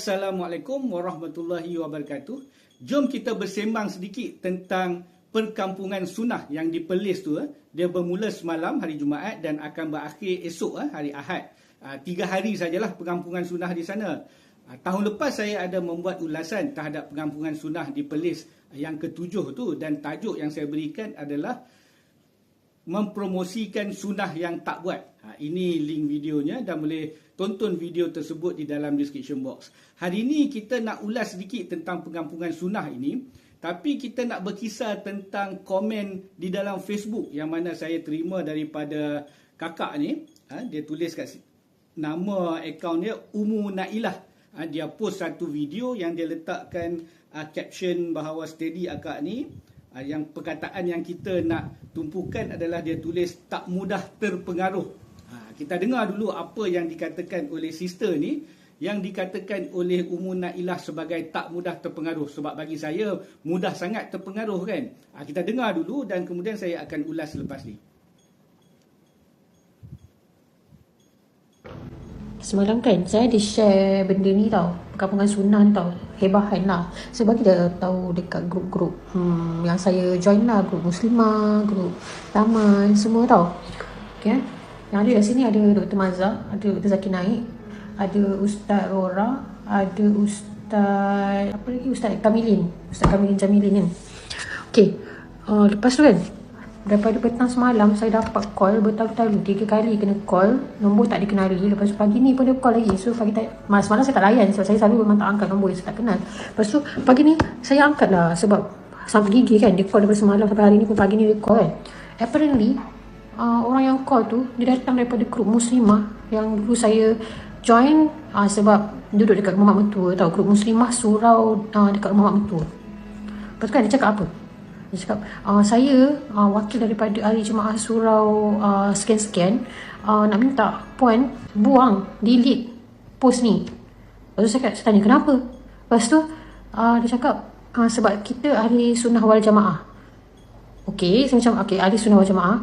Assalamualaikum warahmatullahi wabarakatuh. Jom kita bersembang sedikit tentang perkampungan sunnah yang di Perlis tu. Dia bermula semalam hari Jumaat dan akan berakhir esok hari Ahad. 3 hari sajalah perkampungan sunnah di sana. Tahun lepas saya ada membuat ulasan terhadap perkampungan sunnah di Perlis yang ke-7 tu, dan tajuk yang saya berikan adalah mempromosikan sunnah yang tak buat. Ini link videonya dan boleh tonton video tersebut di dalam description box. Hari ini kita nak ulas sedikit tentang perkampungan sunnah ini, tapi kita nak berkisar tentang komen di dalam Facebook yang mana saya terima daripada kakak ni. Dia tulis kat nama akaun dia Umu Nailah. Dia post satu video yang dia letakkan caption bahawa steady akak ni. Yang perkataan yang kita nak tumpukan adalah dia tulis tak mudah terpengaruh. Kita dengar dulu apa yang dikatakan oleh sister ni, yang dikatakan oleh Ummu Nailah sebagai tak mudah terpengaruh. Sebab bagi saya mudah sangat terpengaruh kan. Kita dengar dulu dan kemudian saya akan ulas selepas ni. Semalam kan saya di-share benda ni tau, perkampungan sunnah ni tau, hebahan lah. Saya bagi dia tahu dekat grup-grup yang saya join lah, grup muslimah, grup taman, semua tau. Okay, yang ada kat sini ada Dr. Mazhar, ada Dr. Zakir Naik, ada Ustaz Rora, ada Ustaz apa lagi, Ustaz Kamilin Jamilin kan. Okay, lepas tu kan, daripada petang semalam saya dapat call bertalu-talu, 3 kali kena call, nombor tak dikenali. Lepas tu pagi ni pun dia call lagi. So pagi semalam saya tak layan sebab saya selalu memang tak angkat nombor yang saya tak kenal. Lepas tu pagi ni saya angkat lah sebab sampai gigi kan, dia call daripada semalam sampai hari ni pun pagi ni dia call kan. Apparently orang yang call tu dia datang daripada grup muslimah yang dulu saya join, sebab duduk dekat rumah mak mentua tau, grup muslimah surau dekat rumah mak mentua. Lepas tu kan dia cakap apa? Dia cakap, saya wakil daripada ahli jemaah surau sekian-sekian, nak minta puan buang, delete post ni. Lepas tu saya tanya kenapa. Lepas tu dia cakap, sebab kita ahli sunnah wal jamaah. Okey, saya macam okey, ahli sunnah wal jamaah.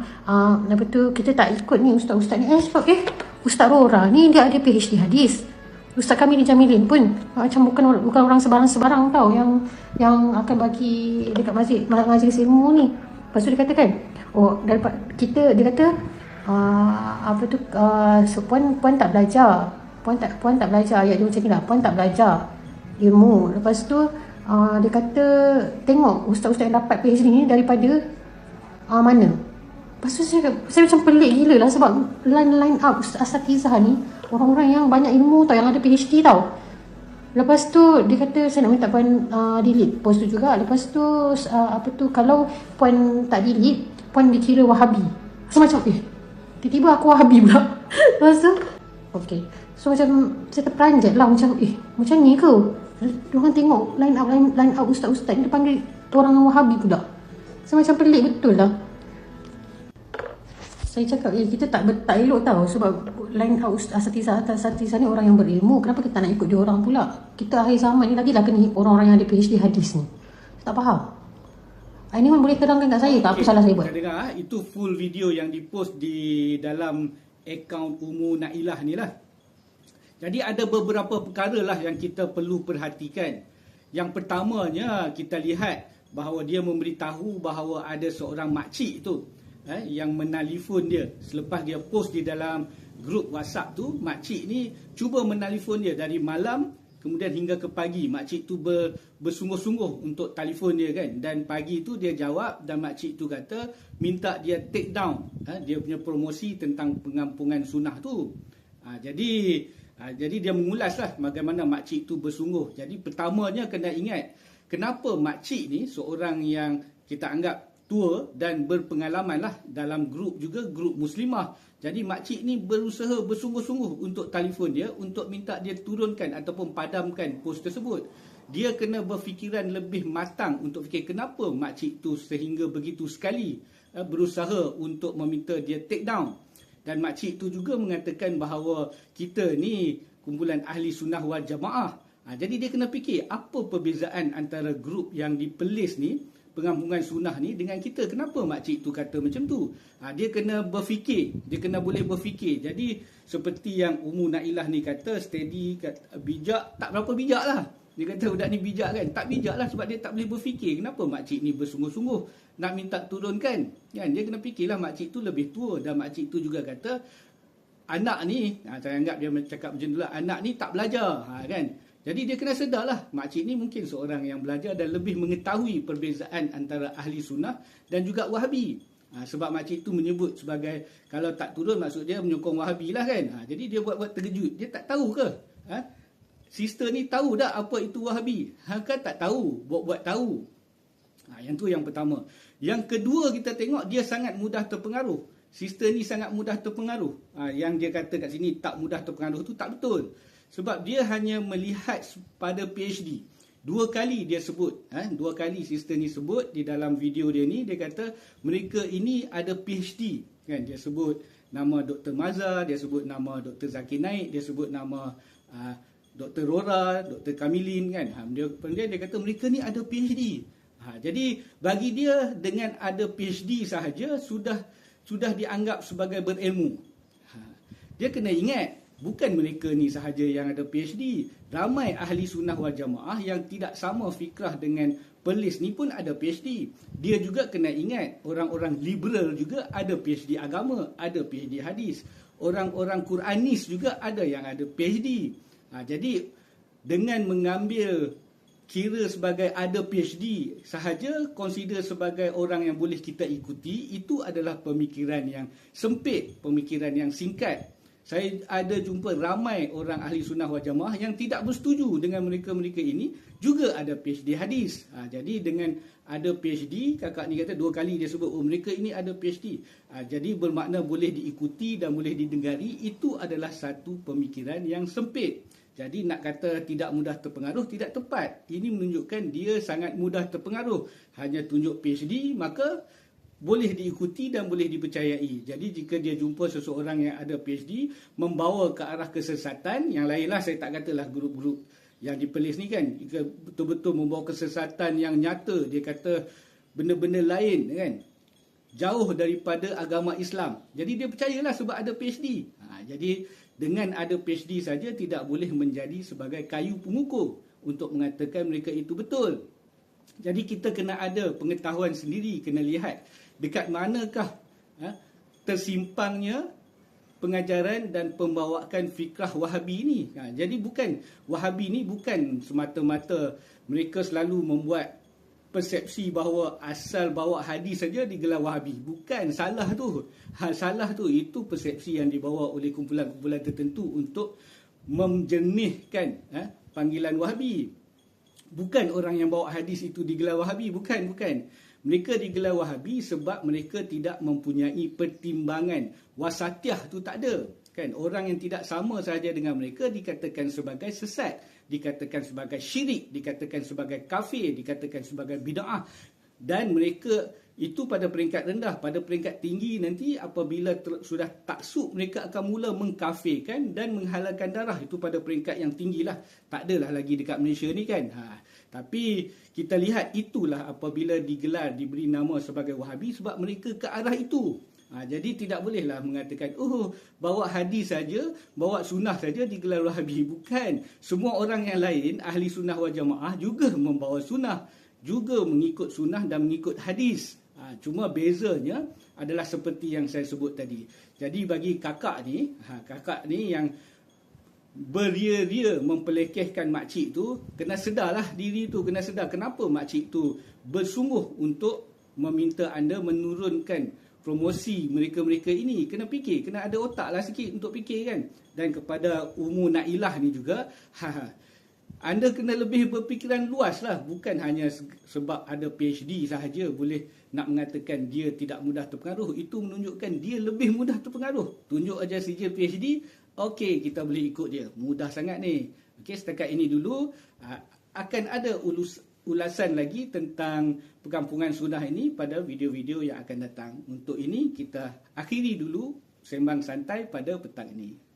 Lepas tu kita tak ikut ni ustaz-ustaz ni. Sebab Ustaz Rora ni dia ada PhD hadis. Ustaz Kamilin Jamilin pun macam bukan orang sebarang-sebarang tau yang akan bagi dekat majlis ilmu ni. Lepas tu dia kata kan, daripada kita, dia kata so puan tak belajar. Puan tak belajar, ayat dia macam ni lah, puan tak belajar ilmu. Lepas tu dia kata tengok ustaz-ustaz yang dapat PhD ni daripada mana. Lepas tu saya macam pelik gila lah sebab line up asatizah ni orang-orang yang banyak ilmu tau, yang ada PhD tau. Lepas tu dia kata saya nak minta puan delete post tu juga. Lepas tu kalau puan tak delete, puan dikira Wahabi. So macam tiba-tiba aku Wahabi pula. Lepas tu okay, so macam saya terperanjat lah, macam macam ni ke diorang tengok line up ustaz-ustaz ni dia panggil orang Wahabi pula. So macam pelik betul lah. Saya cakap kita tak elok tau sebab line house asatizah ni orang yang berilmu. Kenapa kita nak ikut dia orang pula? Kita akhir zaman ni lagilah kena orang-orang yang ada PhD hadis ni. Tak faham. Ini pun boleh terangkan kat saya tak apa salah saya buat. Dengar, itu full video yang dipost di dalam akaun Umu Nailah ni lah. Jadi ada beberapa perkara lah yang kita perlu perhatikan. Yang pertamanya kita lihat bahawa dia memberitahu bahawa ada seorang makcik tu yang menelefon dia. Selepas dia post di dalam grup WhatsApp tu, makcik ni cuba menelefon dia dari malam kemudian hingga ke pagi. Makcik tu bersungguh-sungguh untuk telefon dia kan, dan pagi tu dia jawab dan makcik tu kata minta dia take down dia punya promosi tentang pengampungan sunnah tu. Jadi dia mengulaslah bagaimana makcik tu bersungguh. Jadi pertamanya kena ingat kenapa makcik ni seorang yang kita anggap tua dan berpengalaman lah dalam grup juga, grup muslimah. Jadi makcik ni berusaha bersungguh-sungguh untuk telefon dia untuk minta dia turunkan ataupun padamkan post tersebut. Dia kena berfikiran lebih matang untuk fikir kenapa makcik tu sehingga begitu sekali berusaha untuk meminta dia take down. Dan makcik tu juga mengatakan bahawa kita ni kumpulan ahli sunnah wal jamaah. Jadi dia kena fikir apa perbezaan antara grup yang di Perlis ni pengampungan sunnah ni dengan kita. Kenapa makcik tu kata macam tu? Dia kena berfikir, dia kena boleh berfikir. Jadi seperti yang Ummu Nailah ni kata, steady, bijak, tak berapa bijak lah. Dia kata budak ni bijak kan? Tak bijak lah sebab dia tak boleh berfikir. Kenapa makcik ni bersungguh-sungguh nak minta turunkan? Kan? Dia kena fikirlah makcik tu lebih tua. Dan makcik tu juga kata, anak ni, saya anggap dia cakap macam tu lah, anak ni tak belajar. Kan? Jadi dia kena sedar lah, makcik ni mungkin seorang yang belajar dan lebih mengetahui perbezaan antara ahli sunnah dan juga wahabi. Sebab makcik tu menyebut sebagai, kalau tak turun maksud dia menyokong wahabi lah kan. Jadi dia buat-buat terkejut. Dia tak tahu ke? Sister ni tahu tak apa itu wahabi? Kan tak tahu, buat-buat tahu. Yang tu yang pertama. Yang kedua kita tengok dia sangat mudah terpengaruh. Sister ni sangat mudah terpengaruh. Yang dia kata kat sini tak mudah terpengaruh tu tak betul. Sebab dia hanya melihat pada PhD. 2 kali dia sebut. 2 kali sister ni sebut di dalam video dia ni. Dia kata mereka ini ada PhD. Kan? Dia sebut nama Dr. Mazhar, dia sebut nama Dr. Zakir Naik, dia sebut nama Dr. Rora, Dr. Kamilin. Kan? Dia kata mereka ni ada PhD. Jadi bagi dia dengan ada PhD sahaja sudah dianggap sebagai berilmu. Dia kena ingat, bukan mereka ni sahaja yang ada PhD. Ramai ahli sunnah wal jamaah yang tidak sama fikrah dengan Perlis ni pun ada PhD. Dia juga kena ingat, orang-orang liberal juga ada PhD agama, ada PhD hadis. Orang-orang Quranis juga ada yang ada PhD. Jadi dengan mengambil kira sebagai ada PhD sahaja, consider sebagai orang yang boleh kita ikuti, itu adalah pemikiran yang sempit, pemikiran yang singkat. Saya ada jumpa ramai orang ahli sunnah wal jamaah yang tidak bersetuju dengan mereka-mereka ini juga ada PhD hadis. Jadi dengan ada PhD, kakak ni kata 2 kali dia sebut, mereka ini ada PhD. Jadi bermakna boleh diikuti dan boleh didengari, itu adalah satu pemikiran yang sempit. Jadi nak kata tidak mudah terpengaruh, tidak tepat. Ini menunjukkan dia sangat mudah terpengaruh. Hanya tunjuk PhD, maka boleh diikuti dan boleh dipercayai. Jadi jika dia jumpa seseorang yang ada PhD membawa ke arah kesesatan, yang lainlah saya tak katalah grup-grup yang di Perlis ni kan, jika betul-betul membawa kesesatan yang nyata, dia kata benda-benda lain kan, jauh daripada agama Islam. Jadi dia percayalah sebab ada PhD. Jadi dengan ada PhD saja tidak boleh menjadi sebagai kayu pengukur untuk mengatakan mereka itu betul. Jadi kita kena ada pengetahuan sendiri, kena lihat dekat manakah tersimpangnya pengajaran dan pembawaan fikrah Wahabi ini. Jadi bukan Wahabi ni bukan semata-mata mereka selalu membuat persepsi bahawa asal bawa hadis saja digelar Wahabi. Bukan, salah tu. Salah tu, itu persepsi yang dibawa oleh kumpulan-kumpulan tertentu untuk menjernihkan panggilan Wahabi. Bukan orang yang bawa hadis itu digelar Wahabi, bukan. Mereka digelar Wahabi sebab mereka tidak mempunyai pertimbangan. Wasatiyah tu tak ada. Kan, orang yang tidak sama sahaja dengan mereka dikatakan sebagai sesat, dikatakan sebagai syirik, dikatakan sebagai kafir, dikatakan sebagai bid'ah. Dan mereka itu pada peringkat rendah. Pada peringkat tinggi nanti apabila sudah taksub, mereka akan mula mengkafirkan dan menghalalkan darah. Itu pada peringkat yang tinggilah. Tak adalah lagi dekat Malaysia ni kan. Tapi kita lihat itulah apabila digelar, diberi nama sebagai Wahabi sebab mereka ke arah itu. Jadi tidak bolehlah mengatakan bawa hadis saja, bawa sunnah saja digelar Wahabi. Bukan. Semua orang yang lain, ahli sunnah wal jamaah juga membawa sunnah, juga mengikut sunnah dan mengikut hadis. Cuma bezanya adalah seperti yang saya sebut tadi. Jadi bagi kakak ni yang beria-ria mempelekehkan makcik tu, kena sedarlah diri tu, kena sedar kenapa makcik tu bersungguh untuk meminta anda menurunkan promosi mereka-mereka ini. Kena fikir, kena ada otak lah sikit untuk fikir kan. Dan kepada Ummu Nailah ni juga, anda kena lebih berfikiran luas lah. Bukan hanya sebab ada PhD sahaja boleh nak mengatakan dia tidak mudah terpengaruh. Itu menunjukkan dia lebih mudah terpengaruh. Tunjuk aja sijil PhD, okey, kita boleh ikut dia. Mudah sangat ni. Okey, setakat ini dulu. Akan ada ulasan lagi tentang perkampungan sunnah ini pada video-video yang akan datang. Untuk ini kita akhiri dulu sembang santai pada petang ini.